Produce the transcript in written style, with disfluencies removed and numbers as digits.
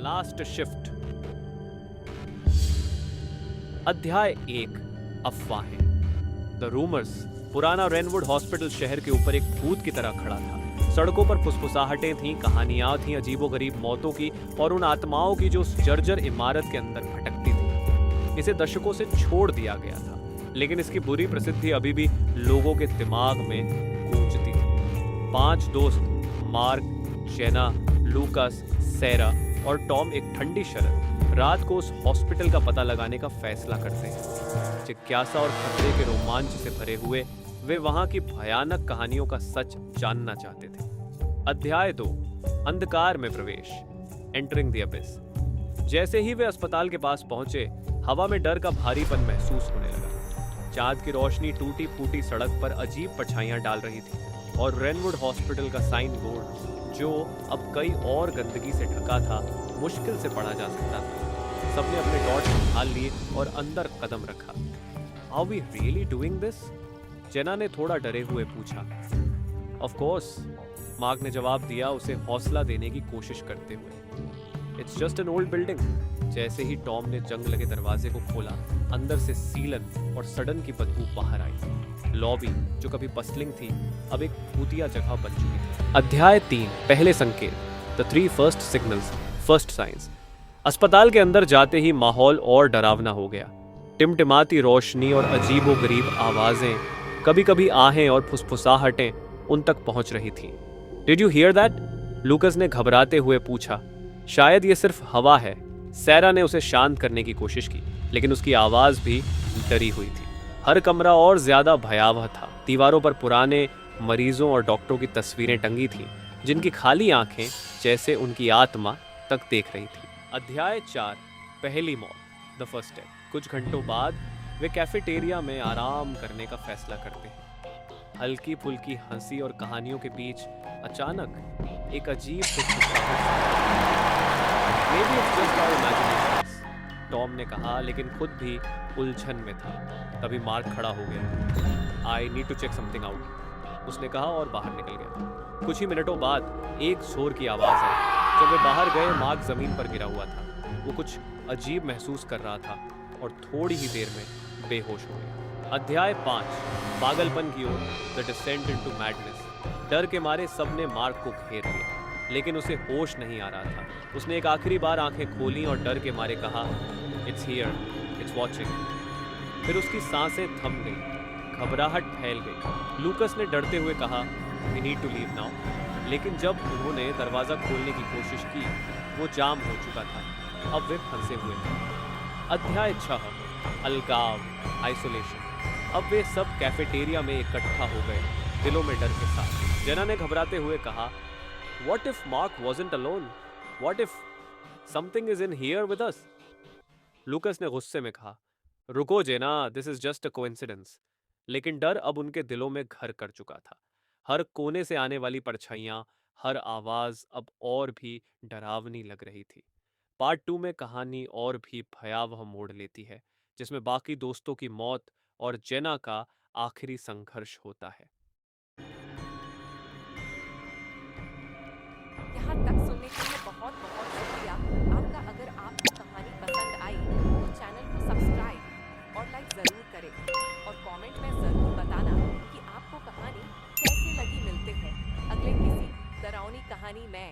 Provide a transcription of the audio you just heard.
Last shift. अध्याय 1 अफवाहें। The rumours. पुराना रेनवुड हॉस्पिटल शहर के ऊपर एक भूत की तरह खड़ा था। सड़कों पर फुसफुसाहटें थीं, कहानियां थीं अजीबोगरीब मौतों की और उन आत्माओं की जो उस जर्जर इमारत के अंदर भटकती थी। इसे दशकों से छोड़ दिया गया था, लेकिन इसकी बुरी प्रसिद्धि अभी भी लोगों के दिमाग में गूंजती थी। 5 दोस्त मार्क, जेना, लूकास, सैरा और टॉम एक ठंडी शरद रात को उस हॉस्पिटल का पता लगाने का फैसला करते हैं। जिज्ञासा और खतरे के रोमांच से भरे हुए वे वहां की भयानक कहानियों का सच जानना चाहते थे। अध्याय 2 अंधकार में प्रवेश। Entering the abyss. जैसे ही वे अस्पताल के पास पहुंचे, हवा में डर का भारीपन महसूस होने लगा। चांद की रोशनी टूटी फूटी सड़क पर अजीब परछाइयां डाल रही थी और रेनवुड हॉस्पिटल का साइन बोर्ड, जो अब कई और गंदगी से ढका था, मुश्किल से पढ़ा जा सकता था। सबने अपने टॉर्च संभाल लिए और अंदर कदम रखा। Are we really doing this? जेना ने थोड़ा डरे हुए पूछा। Of course, मार्क ने जवाब दिया, उसे हौसला देने की कोशिश करते हुए। It's just an old building। जैसे ही टॉम ने जंग लगे दरवाजे को खोला, अंदर से सीलन और सड़न की बदबू बाहर आई। लॉबी, जो कभी बस्लिंग थी, अब एक भूतिया जगह बन चुकी थी। अध्याय 3 पहले संकेत। The 3 first signals, first science. अस्पताल के अंदर जाते ही माहौल और डरावना हो गया। टिमटिमाती रोशनी और अजीबोगरीब आवाजें, कभी कभी आहें और फुसफुसाहटें उन तक पहुंच रही थीं। Did you here that? लूकस ने घबराते हुए पूछा। शायद ये सिर्फ हवा है। सैरा ने उसे शांत करने की कोशिश की, लेकिन उसकी आवाज भी डरी हुई थी। हर कमरा और ज्यादा भयावह था। दीवारों पर पुराने मरीजों और डॉक्टरों की तस्वीरें टंगी थीं, जिनकी खाली आंखें जैसे उनकी आत्मा तक देख रही थी। अध्याय 4 पहली मौत, द फर्स्ट स्टेप। कुछ घंटों बाद वे कैफेटेरिया में आराम करने का फैसला करते हैं। हल्की फुल्की हंसी और कहानियों के बीच अचानक एक अजीब Maybe it's just our imaginations, Tom ने कहा, लेकिन खुद भी उलझन में था। तभी मार्क खड़ा हो गया। I need to check something out, उसने कहा और बाहर निकल गया। कुछ ही मिनटों बाद एक शोर की आवाज आई। जब वे बाहर गए, मार्क जमीन पर गिरा हुआ था। वो कुछ अजीब महसूस कर रहा था और थोड़ी ही देर में बेहोश हो गया। अध्याय 5 पागलपन की ओर, द डिसेंट इनटू मैडनेस। डर के मारे सबने मार्क को घेर लिया, लेकिन उसे होश नहीं आ रहा था। उसने एक आखिरी बार आंखें खोली और डर के मारे कहा, इट्स हियर, इट्स वॉचिंग। फिर उसकी सांसें थम गई, घबराहट फैल गई। लूकस ने डरते हुए कहा, we need to leave now. लेकिन जब उन्होंने दरवाजा खोलने की कोशिश की, वो जाम हो चुका था। अब वे फंसे हुए थे। अध्याय 6 अलगाव, आइसोलेशन। अब वे सब कैफेटेरिया में इकट्ठा हो गए, दिलों में डर के साथ। जेना ने घबराते हुए कहा, What if Mark wasn't alone? What if something is in here with us? लूकस ने गुस्से में कहा, रुको जेना, this is just a coincidence। लेकिन डर अब उनके दिलों में घर कर चुका था। हर कोने से आने वाली परछाइयां, हर आवाज अब और भी डरावनी लग रही थी। पार्ट 2 में कहानी और भी भयावह मोड़ लेती है, जिसमें बाकी दोस्तों की मौत और जेना का आखिरी संघर्ष होता है। यहाँ तक सुनने के लिए बहुत बहुत शुक्रिया आपका। अगर आपको कहानी पसंद आई तो चैनल को सब्सक्राइब और लाइक ज़रूर करें और कमेंट में ज़रूर बताना कि आपको कहानी कैसी लगी। मिलते हैं अगले किसी डरावनी कहानी में।